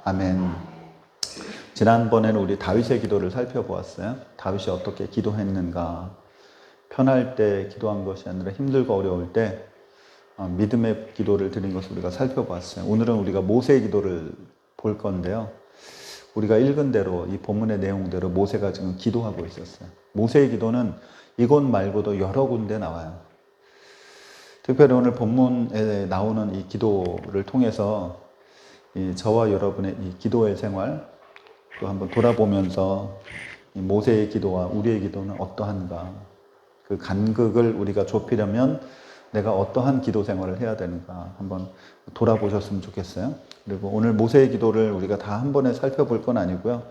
아멘. 지난번에는 우리 다윗의 기도를 살펴보았어요. 다윗이 어떻게 기도했는가. 편할 때 기도한 것이 아니라 힘들고 어려울 때 믿음의 기도를 드린 것을 우리가 살펴보았어요. 오늘은 우리가 모세의 기도를 볼 건데요. 우리가 읽은 대로 이 본문의 내용대로 모세가 지금 기도하고 있었어요. 모세의 기도는 이곳 말고도 여러 군데 나와요. 특별히 오늘 본문에 나오는 이 기도를 통해서 저와 여러분의 이 기도의 생활 또 한번 돌아보면서 이 모세의 기도와 우리의 기도는 어떠한가, 그 간극을 우리가 좁히려면 내가 어떠한 기도 생활을 해야 되는가 한번 돌아보셨으면 좋겠어요. 그리고 오늘 모세의 기도를 우리가 다 한 번에 살펴볼 건 아니고요.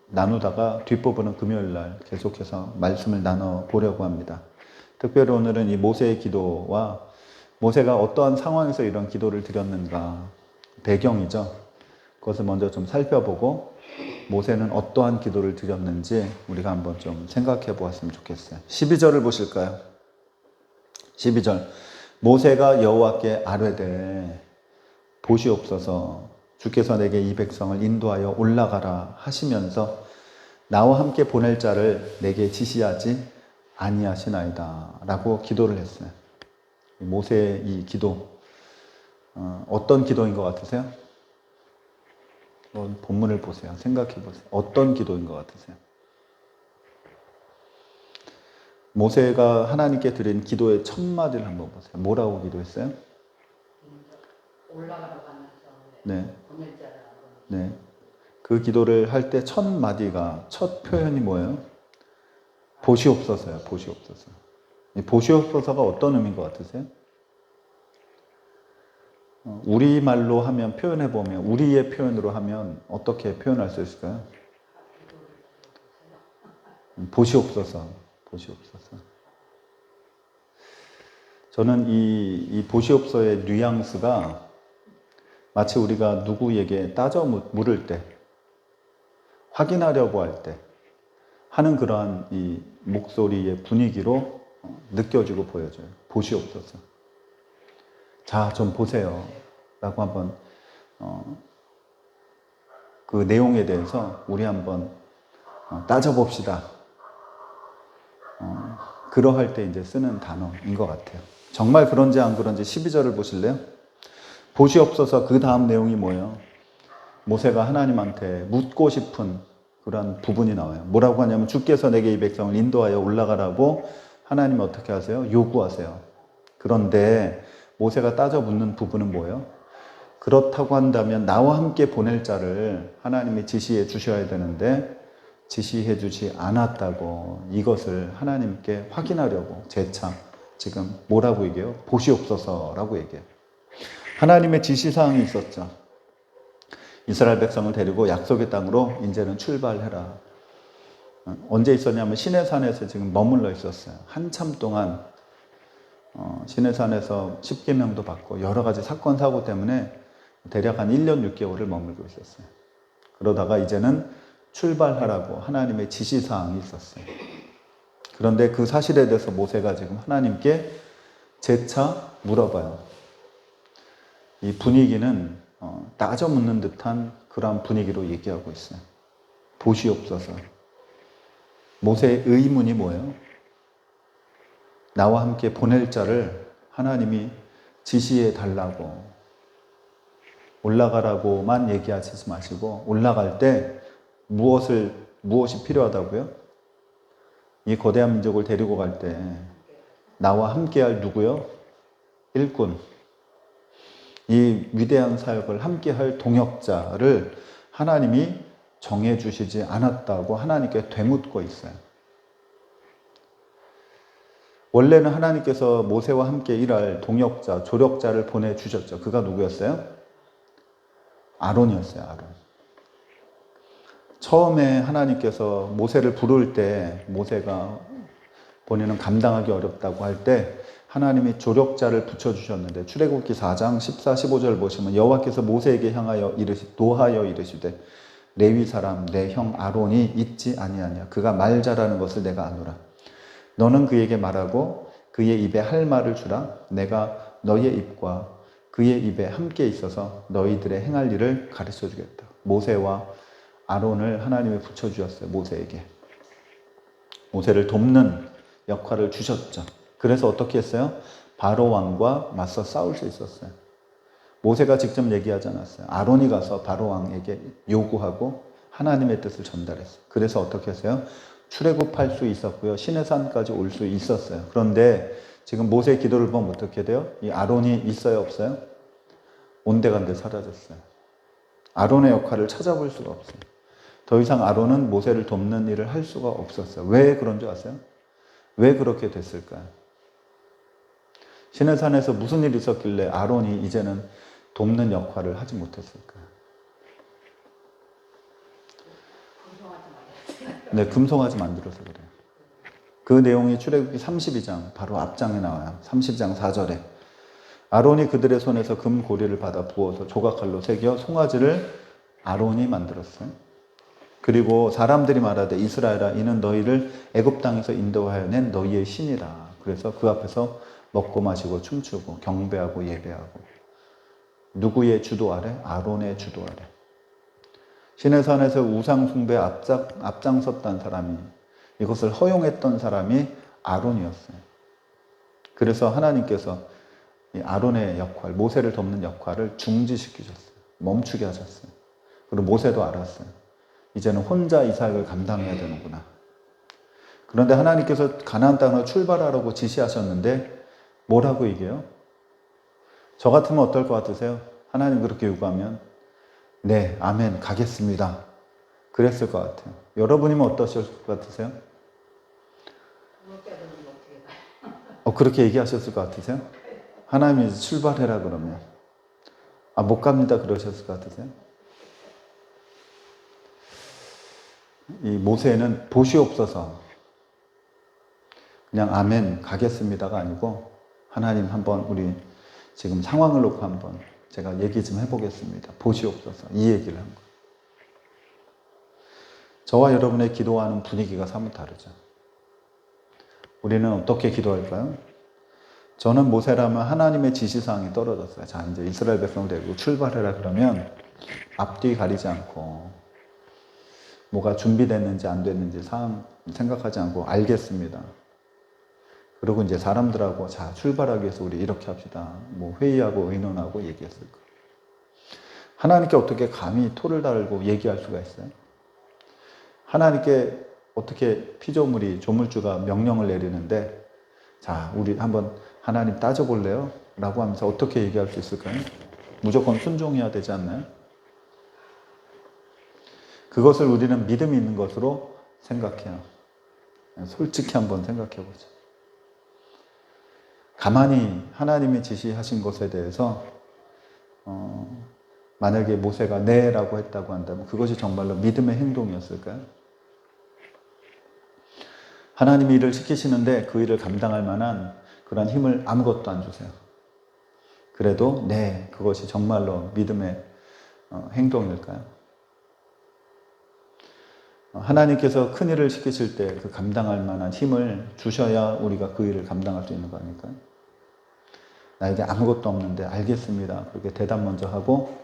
나누다가 뒷부분은 금요일 날 계속해서 말씀을 나눠 보려고 합니다. 특별히 오늘은 이 모세의 기도와 모세가 어떠한 상황에서 이런 기도를 드렸는가, 배경이죠. 그것을 먼저 좀 살펴보고 모세는 어떠한 기도를 드렸는지 우리가 한번 좀 생각해 보았으면 좋겠어요. 12절을 보실까요? 12절. 모세가 여호와께 아뢰되 보시옵소서, 주께서 내게 이 백성을 인도하여 올라가라 하시면서 나와 함께 보낼 자를 내게 지시하지 아니하시나이다 라고 기도를 했어요. 모세의 이 기도, 어떤 기도인 것 같으세요? 본문을 보세요. 생각해 보세요. 어떤 기도인 것 같으세요? 모세가 하나님께 드린 기도의 첫 마디를 한번 보세요. 뭐라고 기도했어요? 올라가라고 하면서 네. 보낼 자를 네. 그 기도를 할 때 첫 마디가, 첫 표현이 뭐예요? 보시옵소서요. 보시옵소서. 이 보시옵소서가 어떤 의미인 것 같으세요? 우리말로 하면, 표현해보면, 우리의 표현으로 하면 어떻게 표현할 수 있을까요? 보시옵소서. 보시옵소서. 저는 이 보시옵소서의 뉘앙스가 마치 우리가 누구에게 따져 물을 때, 확인하려고 할 때 하는 그러한 이 목소리의 분위기로 느껴지고 보여져요. 보시옵소서. 자, 좀 보세요 라고 한번 그 내용에 대해서 우리 한번 따져봅시다. 그러할 때 이제 쓰는 단어인 것 같아요. 정말 그런지 안 그런지 12절을 보실래요? 보시옵소서. 그 다음 내용이 뭐예요? 모세가 하나님한테 묻고 싶은 그런 부분이 나와요. 뭐라고 하냐면 주께서 내게 이 백성을 인도하여 올라가라고 하나님 어떻게 하세요? 요구하세요. 그런데 모세가 따져 묻는 부분은 뭐예요? 그렇다고 한다면 나와 함께 보낼 자를 하나님이 지시해 주셔야 되는데 지시해 주지 않았다고, 이것을 하나님께 확인하려고 재차 지금 뭐라고 얘기해요? 보시옵소서라고 얘기해요. 하나님의 지시사항이 있었죠. 이스라엘 백성을 데리고 약속의 땅으로 이제는 출발해라. 언제 있었냐면 시내산에서 지금 머물러 있었어요. 한참 동안 시내산에서 십계명도 받고 여러 가지 사건 사고 때문에 대략 한 1년 6개월을 머물고 있었어요. 그러다가 이제는 출발하라고 하나님의 지시사항이 있었어요. 그런데 그 사실에 대해서 모세가 지금 하나님께 재차 물어봐요. 이 분위기는 따져 묻는 듯한 그런 분위기로 얘기하고 있어요. 보시옵소서. 모세의 의문이 뭐예요? 나와 함께 보낼 자를 하나님이 지시해 달라고, 올라가라고만 얘기하지 마시고 올라갈 때 무엇이 필요하다고요? 이 거대한 민족을 데리고 갈 때 나와 함께할 누구요? 일꾼. 이 위대한 사역을 함께할 동역자를 하나님이 정해주시지 않았다고 하나님께 되묻고 있어요. 원래는 하나님께서 모세와 함께 일할 동역자, 조력자를 보내주셨죠. 그가 누구였어요? 아론이었어요. 아론. 처음에 하나님께서 모세를 부를 때 모세가 본인은 감당하기 어렵다고 할 때 하나님이 조력자를 붙여주셨는데 출애굽기 4장 14, 15절 보시면 여호와께서 모세에게 노하여 이르시되 레위 사람 내 형 아론이 있지 아니하냐. 그가 말 잘하는 것을 내가 아노라. 너는 그에게 말하고 그의 입에 할 말을 주라. 내가 너의 입과 그의 입에 함께 있어서 너희들의 행할 일을 가르쳐 주겠다. 모세와 아론을 하나님이 붙여주었어요. 모세에게. 모세를 돕는 역할을 주셨죠. 그래서 어떻게 했어요? 바로 왕과 맞서 싸울 수 있었어요. 모세가 직접 얘기하지 않았어요. 아론이 가서 바로 왕에게 요구하고 하나님의 뜻을 전달했어요. 그래서 어떻게 했어요? 출애굽할 수 있었고요. 시내산까지 올 수 있었어요. 그런데 지금 모세의 기도를 보면 어떻게 돼요? 이 아론이 있어요, 없어요? 온데간데 사라졌어요. 아론의 역할을 찾아볼 수가 없어요. 더 이상 아론은 모세를 돕는 일을 할 수가 없었어요. 왜 그런 줄 아세요? 왜 그렇게 됐을까요? 시내산에서 무슨 일이 있었길래 아론이 이제는 돕는 역할을 하지 못했을까요? 네, 금송아지 만들어서 그래요. 그 내용이 출애굽기 32장 바로 앞장에 나와요. 32장 4절에 아론이 그들의 손에서 금고리를 받아 부어서 조각칼로 새겨 송아지를 아론이 만들었어요. 그리고 사람들이 말하되 이스라엘아 이는 너희를 애굽 땅에서 인도하여 낸 너희의 신이라. 그래서 그 앞에서 먹고 마시고 춤추고 경배하고 예배하고. 누구의 주도 아래? 아론의 주도 아래. 시내산에서 우상 숭배에 앞장섰던 사람이, 이것을 허용했던 사람이 아론이었어요. 그래서 하나님께서 이 아론의 역할, 모세를 돕는 역할을 중지시키셨어요. 멈추게 하셨어요. 그리고 모세도 알았어요. 이제는 혼자 이삭을 감당해야 되는구나. 그런데 하나님께서 가나안 땅으로 출발하라고 지시하셨는데 뭐라고 얘기해요? 저 같으면 어떨 것 같으세요? 하나님 그렇게 요구하면 네, 아멘, 가겠습니다. 그랬을 것 같아요. 여러분이면 어떠실 것 같으세요? 그렇게 얘기하셨을 것 같으세요? 하나님이 출발해라 그러면 못 갑니다 그러셨을 것 같으세요? 이 모세는 보시옵소서 그냥 아멘 가겠습니다가 아니고 하나님 한번 우리 지금 상황을 놓고 한번 제가 얘기 좀 해보겠습니다. 보시옵소서 이 얘기를 한 거예요. 저와 여러분의 기도하는 분위기가 사뭇 다르죠. 우리는 어떻게 기도할까요? 저는 모세라면 하나님의 지시사항이 떨어졌어요. 자, 이제 이스라엘 백성을 데리고 출발해라 그러면 앞뒤 가리지 않고 뭐가 준비됐는지 안 됐는지 사항 생각하지 않고 알겠습니다. 그리고 이제 사람들하고 자, 출발하기 위해서 우리 이렇게 합시다. 뭐 회의하고 의논하고 얘기했을 거예요. 하나님께 어떻게 감히 토를 달고 얘기할 수가 있어요? 하나님께 어떻게 피조물이 조물주가 명령을 내리는데 자, 우리 한번 하나님 따져볼래요? 라고 하면서 어떻게 얘기할 수 있을까요? 무조건 순종해야 되지 않나요? 그것을 우리는 믿음이 있는 것으로 생각해요. 솔직히 한번 생각해 보죠. 가만히 하나님이 지시하신 것에 대해서 만약에 모세가 네라고 했다고 한다면 그것이 정말로 믿음의 행동이었을까요? 하나님이 일을 시키시는데 그 일을 감당할 만한 그런 힘을 아무것도 안 주세요. 그래도 네, 그것이 정말로 믿음의 행동일까요? 하나님께서 큰 일을 시키실 때 그 감당할 만한 힘을 주셔야 우리가 그 일을 감당할 수 있는 거 아닐까요? 나에게 아무것도 없는데 알겠습니다. 그렇게 대답 먼저 하고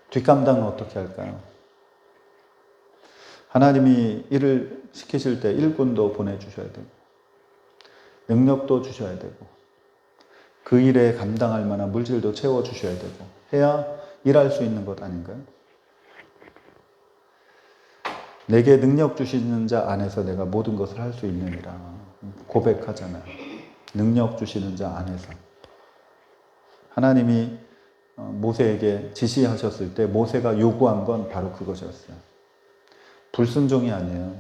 뒷감당은 어떻게 할까요? 하나님이 일을 시키실 때 일꾼도 보내주셔야 되고 능력도 주셔야 되고 그 일에 감당할 만한 물질도 채워주셔야 되고 해야 일할 수 있는 것 아닌가요? 내게 능력 주시는 자 안에서 내가 모든 것을 할 수 있느니라 고백하잖아요. 능력 주시는 자 안에서. 하나님이 모세에게 지시하셨을 때 모세가 요구한 건 바로 그것이었어요. 불순종이 아니에요.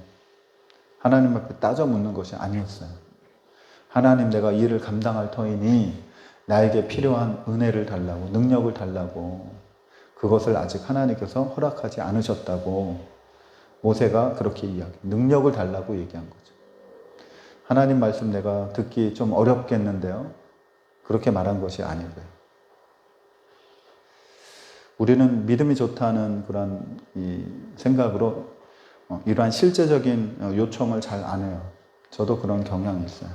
하나님 앞에 따져 묻는 것이 아니었어요. 하나님 내가 이 일을 감당할 터이니 나에게 필요한 은혜를 달라고 능력을 달라고 그것을 아직 하나님께서 허락하지 않으셨다고 모세가 그렇게 이야기해요. 능력을 달라고 얘기한 거죠. 하나님 말씀 내가 듣기 좀 어렵겠는데요. 그렇게 말한 것이 아니고요. 우리는 믿음이 좋다는 그런 이 생각으로 이러한 실제적인 요청을 잘 안 해요. 저도 그런 경향이 있어요.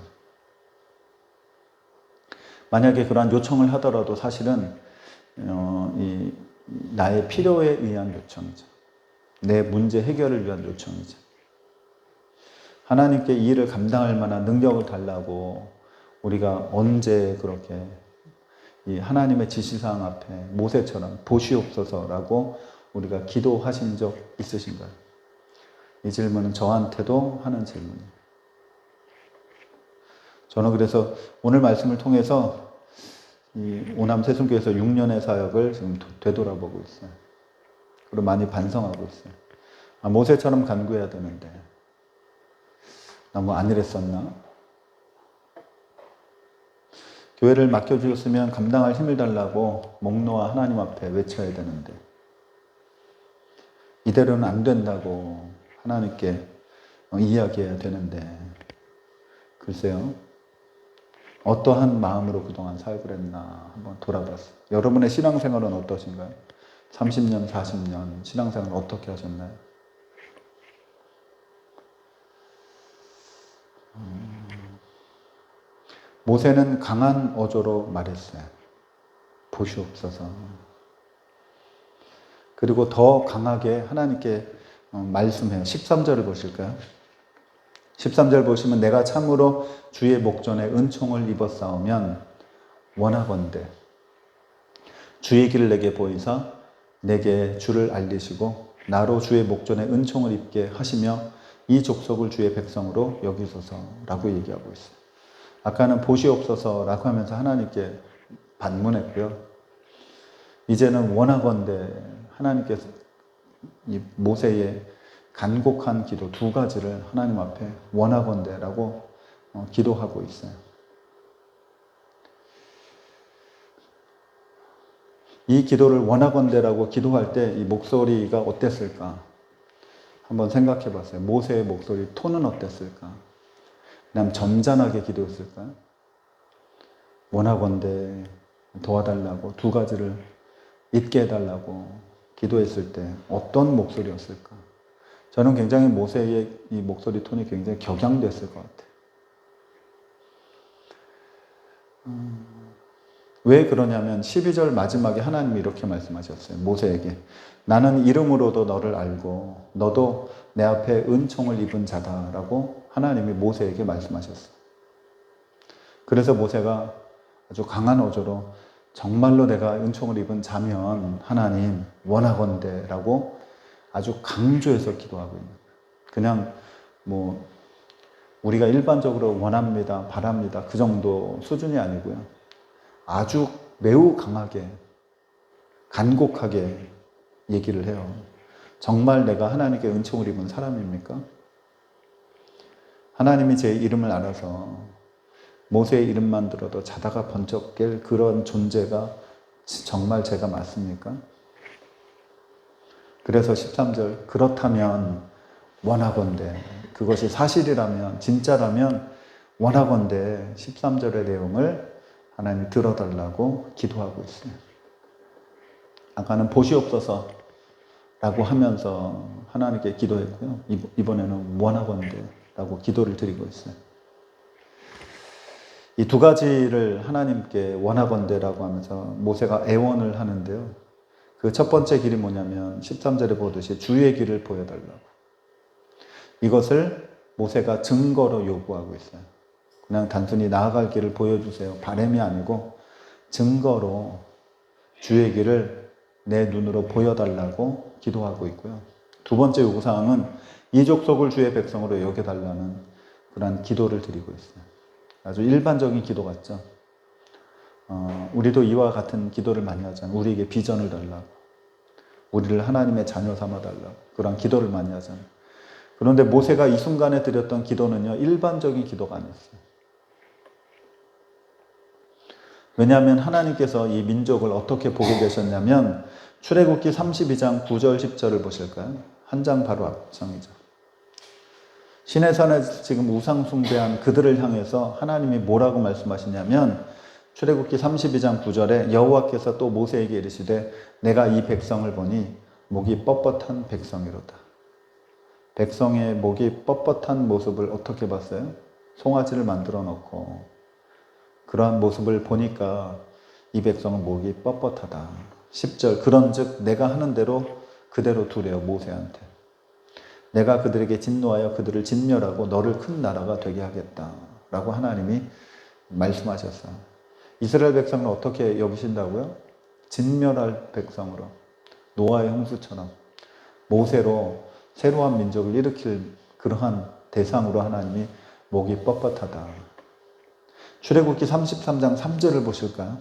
만약에 그러한 요청을 하더라도 사실은 나의 필요에 의한 요청이죠. 내 문제 해결을 위한 요청이죠. 하나님께 이 일을 감당할 만한 능력을 달라고 우리가 언제 그렇게 이 하나님의 지시사항 앞에 모세처럼 보시옵소서라고 우리가 기도하신 적 있으신가요? 이 질문은 저한테도 하는 질문이에요. 저는 그래서 오늘 말씀을 통해서 이 오남 세순교에서 6년의 사역을 지금 되돌아보고 있어요. 그리고 많이 반성하고 있어요. 모세처럼 간구해야 되는데 나 뭐 안 이랬었나? 교회를 맡겨주셨으면 감당할 힘을 달라고 목 놓아 하나님 앞에 외쳐야 되는데 이대로는 안 된다고 하나님께 이야기해야 되는데 글쎄요. 어떠한 마음으로 그동안 사역을 했나 한번 돌아봤어요. 여러분의 신앙생활은 어떠신가요? 30년, 40년 신앙생활 어떻게 하셨나요? 모세는 강한 어조로 말했어요. 보시옵소서. 그리고 더 강하게 하나님께 말씀해요. 13절을 보실까요? 13절 보시면 내가 참으로 주의 목전에 은총을 입었사오면 원하건대 주의 길을 내게 보이사 내게 주를 알리시고 나로 주의 목전에 은총을 입게 하시며 이 족속을 주의 백성으로 여기소서라고 얘기하고 있어요. 아까는 보시옵소서라고 하면서 하나님께 반문했고요. 이제는 원하건대 하나님께서 이 모세의 간곡한 기도 두 가지를 하나님 앞에 원하건대라고 기도하고 있어요. 이 기도를 원하건대라고 기도할 때 이 목소리가 어땠을까? 한번 생각해 봤어요. 모세의 목소리 톤은 어땠을까? 그냥 점잖하게 기도했을까요? 원하건대 도와달라고 두 가지를 잊게 해달라고 기도했을 때 어떤 목소리였을까? 저는 굉장히 모세의 이 목소리 톤이 굉장히 격양됐을 것 같아요. 왜 그러냐면 12절 마지막에 하나님이 이렇게 말씀하셨어요. 모세에게 나는 이름으로도 너를 알고 너도 내 앞에 은총을 입은 자다라고 하나님이 모세에게 말씀하셨어요. 그래서 모세가 아주 강한 어조로 정말로 내가 은총을 입은 자면 하나님 원하건대라고 아주 강조해서 기도하고 있는 거예요. 그냥 뭐 우리가 일반적으로 원합니다, 바랍니다 그 정도 수준이 아니고요. 아주 매우 강하게 간곡하게 얘기를 해요. 정말 내가 하나님께 은총을 입은 사람입니까? 하나님이 제 이름을 알아서 모세의 이름만 들어도 자다가 번쩍 깰 그런 존재가 정말 제가 맞습니까? 그래서 13절 그렇다면 원하건대 그것이 사실이라면 진짜라면 원하건대 13절의 내용을 하나님 들어달라고 기도하고 있어요. 아까는 보시옵소서 라고 하면서 하나님께 기도했고요. 이번에는 원하건대 라고 기도를 드리고 있어요. 이 두 가지를 하나님께 원하건대라고 하면서 모세가 애원을 하는데요. 그 첫 번째 길이 뭐냐면 13절에 보듯이 주의 길을 보여달라고. 이것을 모세가 증거로 요구하고 있어요. 그냥 단순히 나아갈 길을 보여주세요. 바람이 아니고 증거로 주의 길을 내 눈으로 보여달라고 기도하고 있고요. 두 번째 요구사항은 이 족속을 주의 백성으로 여겨달라는 그런 기도를 드리고 있어요. 아주 일반적인 기도 같죠. 우리도 이와 같은 기도를 많이 하잖아요. 우리에게 비전을 달라고. 우리를 하나님의 자녀 삼아달라고. 그런 기도를 많이 하잖아요. 그런데 모세가 이 순간에 드렸던 기도는요. 일반적인 기도가 아니었어요. 왜냐하면 하나님께서 이 민족을 어떻게 보고 계셨냐면 출애굽기 32장 9절 10절을 보실까요? 한 장 바로 앞장이죠. 시내산에 지금 우상 숭배한 그들을 향해서 하나님이 뭐라고 말씀하시냐면 출애굽기 32장 9절에 여호와께서 또 모세에게 이르시되 내가 이 백성을 보니 목이 뻣뻣한 백성이로다. 백성의 목이 뻣뻣한 모습을 어떻게 봤어요? 송아지를 만들어 놓고 그러한 모습을 보니까 이 백성은 목이 뻣뻣하다. 10절 그런즉 내가 하는 대로 그대로 두래요. 모세한테. 내가 그들에게 진노하여 그들을 진멸하고 너를 큰 나라가 되게 하겠다. 라고 하나님이 말씀하셨어요. 이스라엘 백성을 어떻게 여기신다고요? 진멸할 백성으로. 노아의 홍수처럼. 모세로 새로운 민족을 일으킬 그러한 대상으로 하나님이 목이 뻣뻣하다. 출애굽기 33장 3절을 보실까요?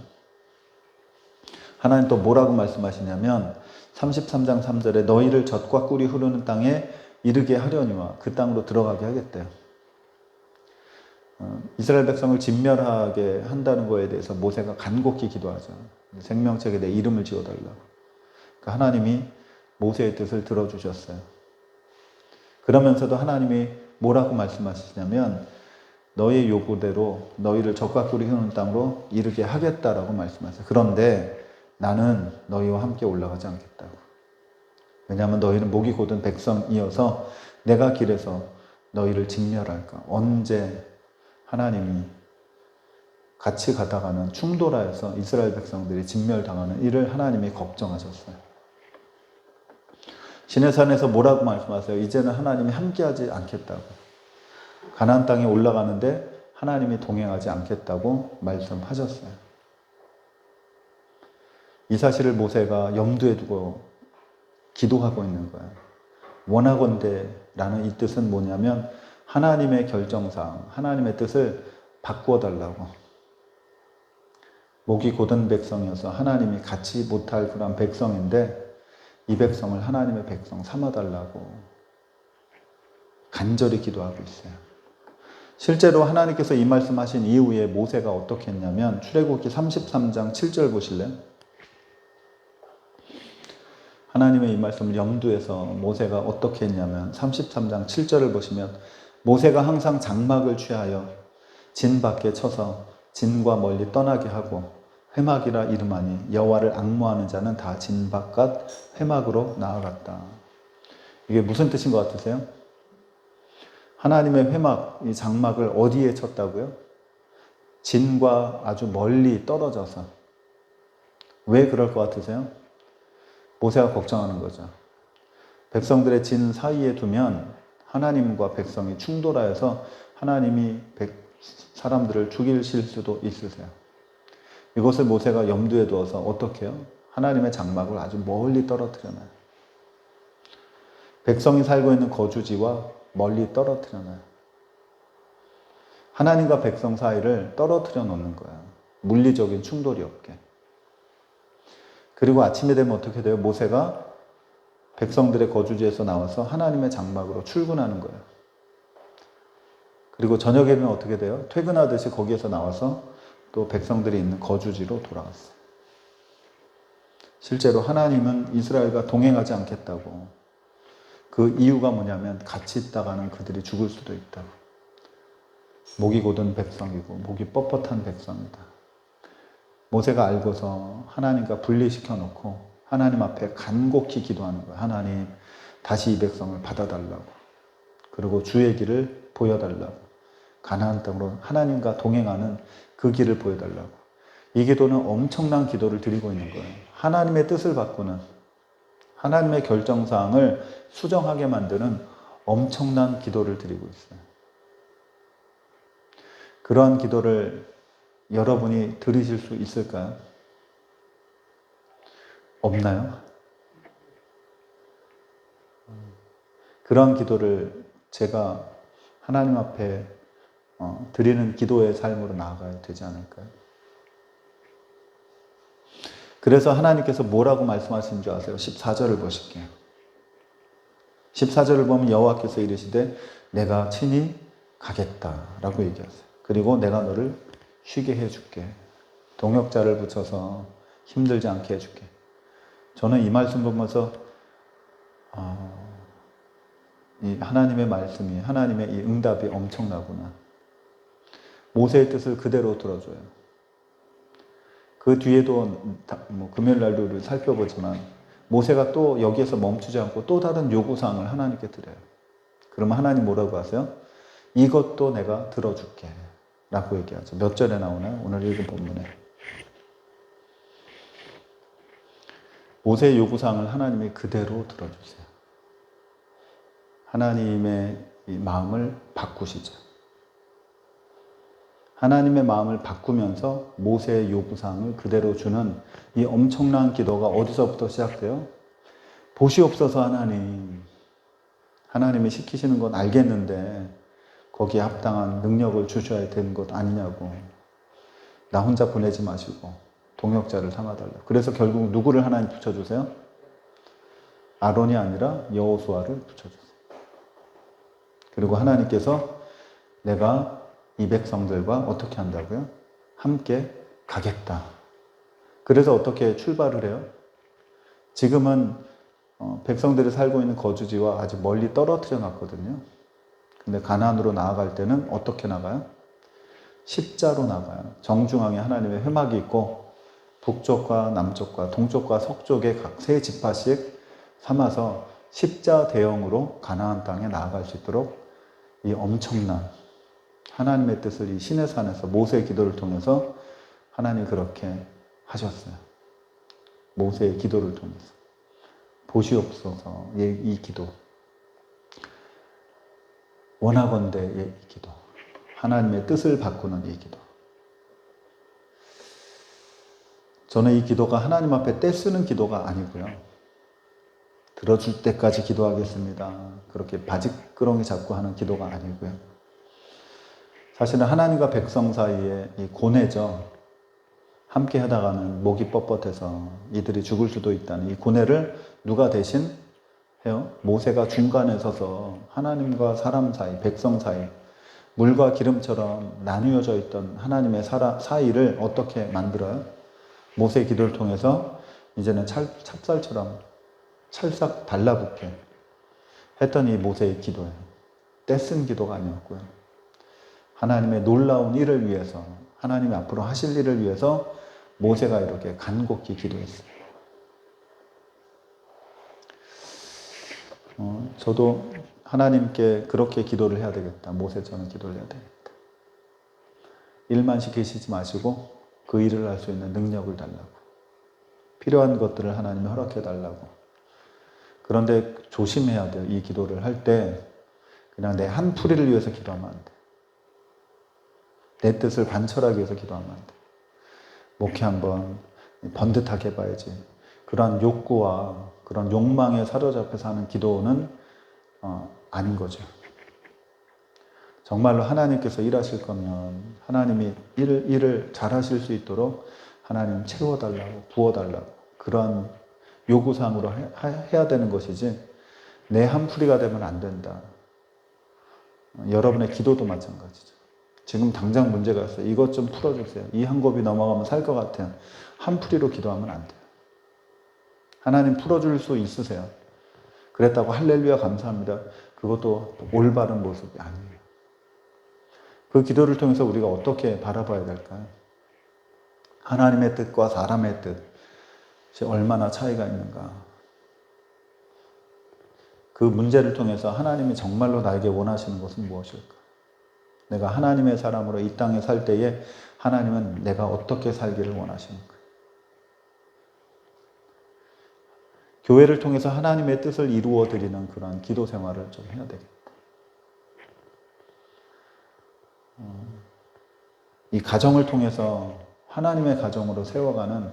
하나님 또 뭐라고 말씀하시냐면 33장 3절에 너희를 젖과 꿀이 흐르는 땅에 이르게 하려니와 그 땅으로 들어가게 하겠대요. 이스라엘 백성을 진멸하게 한다는 거에 대해서 모세가 간곡히 기도하죠. 생명책에 내 이름을 지어달라고. 그러니까 하나님이 모세의 뜻을 들어주셨어요. 그러면서도 하나님이 뭐라고 말씀하시냐면 너의 요구대로 너희를 젖과 꿀이 흐르는 땅으로 이르게 하겠다라고 말씀하세요. 그런데 나는 너희와 함께 올라가지 않겠다고. 왜냐하면 너희는 목이 곧은 백성이어서 내가 길에서 너희를 진멸할까. 언제 하나님이 같이 가다가는 충돌하여서 이스라엘 백성들이 진멸당하는 이를 하나님이 걱정하셨어요. 시내산에서 뭐라고 말씀하세요? 이제는 하나님이 함께하지 않겠다고. 가나안 땅에 올라가는데 하나님이 동행하지 않겠다고 말씀하셨어요. 이 사실을 모세가 염두에 두고 기도하고 있는 거예요. 원하건대라는 이 뜻은 뭐냐면 하나님의 결정사항, 하나님의 뜻을 바꾸어달라고. 목이 곧은 백성이어서 하나님이 같이 못할 그런 백성인데 이 백성을 하나님의 백성 삼아달라고 간절히 기도하고 있어요. 실제로 하나님께서 이 말씀하신 이후에 모세가 어떻게 했냐면 출애굽기 33장 7절 보실래요? 하나님의 이 말씀을 염두에서 모세가 어떻게 했냐면 33장 7절을 보시면 모세가 항상 장막을 취하여 진 밖에 쳐서 진과 멀리 떠나게 하고 회막이라 이름하니 여호와를 앙모하는 자는 다 진 바깥 회막으로 나아갔다. 이게 무슨 뜻인 것 같으세요? 하나님의 회막, 이 장막을 어디에 쳤다고요? 진과 아주 멀리 떨어져서. 왜 그럴 것 같으세요? 모세가 걱정하는 거죠. 백성들의 진 사이에 두면 하나님과 백성이 충돌하여서 하나님이 사람들을 죽이실 수도 있으세요. 이것을 모세가 염두에 두어서 어떻게 해요? 하나님의 장막을 아주 멀리 떨어뜨려놔요. 백성이 살고 있는 거주지와 멀리 떨어뜨려놔요. 하나님과 백성 사이를 떨어뜨려 놓는 거예요. 물리적인 충돌이 없게. 그리고 아침에 되면 어떻게 돼요? 모세가 백성들의 거주지에서 나와서 하나님의 장막으로 출근하는 거예요. 그리고 저녁에는 어떻게 돼요? 퇴근하듯이 거기에서 나와서 또 백성들이 있는 거주지로 돌아갔어요. 실제로 하나님은 이스라엘과 동행하지 않겠다고. 그 이유가 뭐냐면 같이 있다가는 그들이 죽을 수도 있다고. 목이 곧은 백성이고 목이 뻣뻣한 백성이다. 모세가 알고서 하나님과 분리시켜 놓고 하나님 앞에 간곡히 기도하는 거예요. 하나님 다시 이 백성을 받아달라고. 그리고 주의 길을 보여달라고. 가나안 땅으로 하나님과 동행하는 그 길을 보여달라고. 이 기도는 엄청난 기도를 드리고 있는 거예요. 하나님의 뜻을 바꾸는, 하나님의 결정사항을 수정하게 만드는 엄청난 기도를 드리고 있어요. 그러한 기도를 여러분이 들으실 수 있을까요? 없나요? 그러한 기도를 제가 하나님 앞에 드리는 기도의 삶으로 나아가야 되지 않을까요? 그래서 하나님께서 뭐라고 말씀하신 줄 아세요? 14절을 보실게요. 14절을 보면 여호와께서 이르시되 내가 친히 가겠다라고 얘기하세요. 그리고 내가 너를 쉬게 해줄게. 동역자를 붙여서 힘들지 않게 해줄게. 저는 이 말씀 보면서 이 하나님의 말씀이, 하나님의 이 응답이 엄청나구나. 모세의 뜻을 그대로 들어줘요. 그 뒤에도 금요일 날도 우리 살펴보지만 모세가 또 여기에서 멈추지 않고 또 다른 요구사항을 하나님께 드려요. 그러면 하나님 뭐라고 하세요? 이것도 내가 들어줄게 라고 얘기하죠. 몇 절에 나오나요? 오늘 읽은 본문에 모세의 요구사항을 하나님이 그대로 들어주세요. 하나님의 이 마음을 바꾸시죠. 하나님의 마음을 바꾸면서 모세의 요구사항을 그대로 주는 이 엄청난 기도가 어디서부터 시작돼요? 보시옵소서 하나님. 하나님이 시키시는 건 알겠는데 거기에 합당한 능력을 주셔야 되는 것 아니냐고. 나 혼자 보내지 마시고 동역자를 삼아달라고. 그래서 결국 누구를 하나님 붙여주세요? 아론이 아니라 여호수아를 붙여주세요. 그리고 하나님께서 내가 이 백성들과 어떻게 한다고요? 함께 가겠다. 그래서 어떻게 출발을 해요? 지금은 백성들이 살고 있는 거주지와 아주 멀리 떨어뜨려 놨거든요. 근데 가나안으로 나아갈 때는 어떻게 나가요? 십자로 나가요. 정중앙에 하나님의 회막이 있고 북쪽과 남쪽과 동쪽과 서쪽에 각 세 지파씩 삼아서 십자 대형으로 가나안 땅에 나아갈 수 있도록 이 엄청난 하나님의 뜻을 이 시내산에서 모세의 기도를 통해서 하나님이 그렇게 하셨어요. 모세의 기도를 통해서. 보시옵소서 이 기도. 원하건대의 이 기도. 하나님의 뜻을 바꾸는 이 기도. 저는 이 기도가 하나님 앞에 떼쓰는 기도가 아니고요. 들어줄 때까지 기도하겠습니다. 그렇게 바지끄러기 잡고 하는 기도가 아니고요. 사실은 하나님과 백성 사이에 이 고뇌죠. 함께 하다가는 목이 뻣뻣해서 이들이 죽을 수도 있다는 이 고뇌를 누가 대신 해요? 모세가 중간에 서서 하나님과 사람 사이, 백성 사이, 물과 기름처럼 나누어져 있던 하나님의 사이를 어떻게 만들어요? 모세의 기도를 통해서 이제는 찹쌀처럼 찰싹 달라붙게 했던 이 모세의 기도예요. 떼쓴 기도가 아니었고요. 하나님의 놀라운 일을 위해서, 하나님이 앞으로 하실 일을 위해서 모세가 이렇게 간곡히 기도했어요. 저도 하나님께 그렇게 기도를 해야 되겠다. 모세처럼 기도를 해야 되겠다. 일만 시키시지 마시고 그 일을 할 수 있는 능력을 달라고. 필요한 것들을 하나님이 허락해 달라고. 그런데 조심해야 돼요. 이 기도를 할 때 그냥 내 한 풀이를 위해서 기도하면 안 돼. 내 뜻을 반철하기 위해서 기도하면 안 돼. 목회 한번 번듯하게 해봐야지. 그런 욕구와 그런 욕망에 사로잡혀서 하는 기도는 아닌 거죠. 정말로 하나님께서 일하실 거면 하나님이 일을 잘 하실 수 있도록 하나님 채워달라고, 부어달라고 그런 요구사항으로 해야 되는 것이지 내 한 풀이가 되면 안 된다. 여러분의 기도도 마찬가지죠. 지금 당장 문제가 있어요. 이것 좀 풀어주세요. 이 한 곱이 넘어가면 살 것 같아요. 한 풀이로 기도하면 안 돼요. 하나님 풀어줄 수 있으세요. 그랬다고 할렐루야 감사합니다. 그것도 올바른 모습이 아니에요. 그 기도를 통해서 우리가 어떻게 바라봐야 될까요? 하나님의 뜻과 사람의 뜻이 얼마나 차이가 있는가. 그 문제를 통해서 하나님이 정말로 나에게 원하시는 것은 무엇일까? 내가 하나님의 사람으로 이 땅에 살 때에 하나님은 내가 어떻게 살기를 원하시는가? 교회를 통해서 하나님의 뜻을 이루어 드리는 그런 기도 생활을 좀 해야 되겠다. 이 가정을 통해서 하나님의 가정으로 세워가는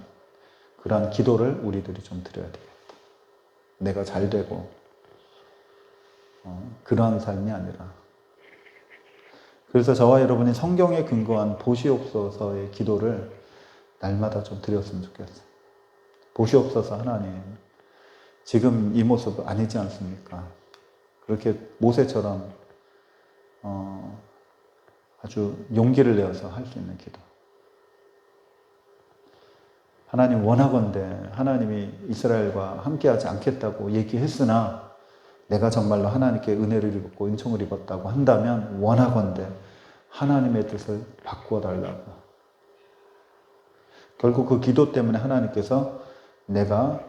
그런 기도를 우리들이 좀 드려야 되겠다. 내가 잘 되고 그러한 삶이 아니라. 그래서 저와 여러분이 성경에 근거한 보시옵소서의 기도를 날마다 좀 드렸으면 좋겠어요. 보시옵소서 하나님. 지금 이 모습 아니지 않습니까? 그렇게 모세처럼 아주 용기를 내어서 할 수 있는 기도. 하나님 원하건대 하나님이 이스라엘과 함께하지 않겠다고 얘기했으나 내가 정말로 하나님께 은혜를 입었고 은총을 입었다고 한다면 원하건대 하나님의 뜻을 바꾸어 달라고. 결국 그 기도 때문에 하나님께서 내가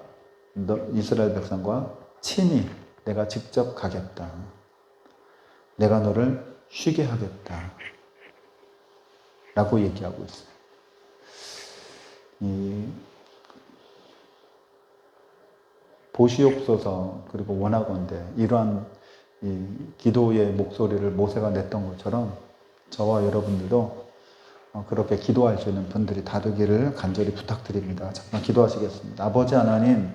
이스라엘 백성과 친히 내가 직접 가겠다. 내가 너를 쉬게 하겠다. 라고 얘기하고 있어요. 보시옵소서 그리고 원하건대 이러한 이 기도의 목소리를 모세가 냈던 것처럼 저와 여러분들도 그렇게 기도할 수 있는 분들이 다 되기를 간절히 부탁드립니다. 잠깐 기도하시겠습니다. 아버지 하나님,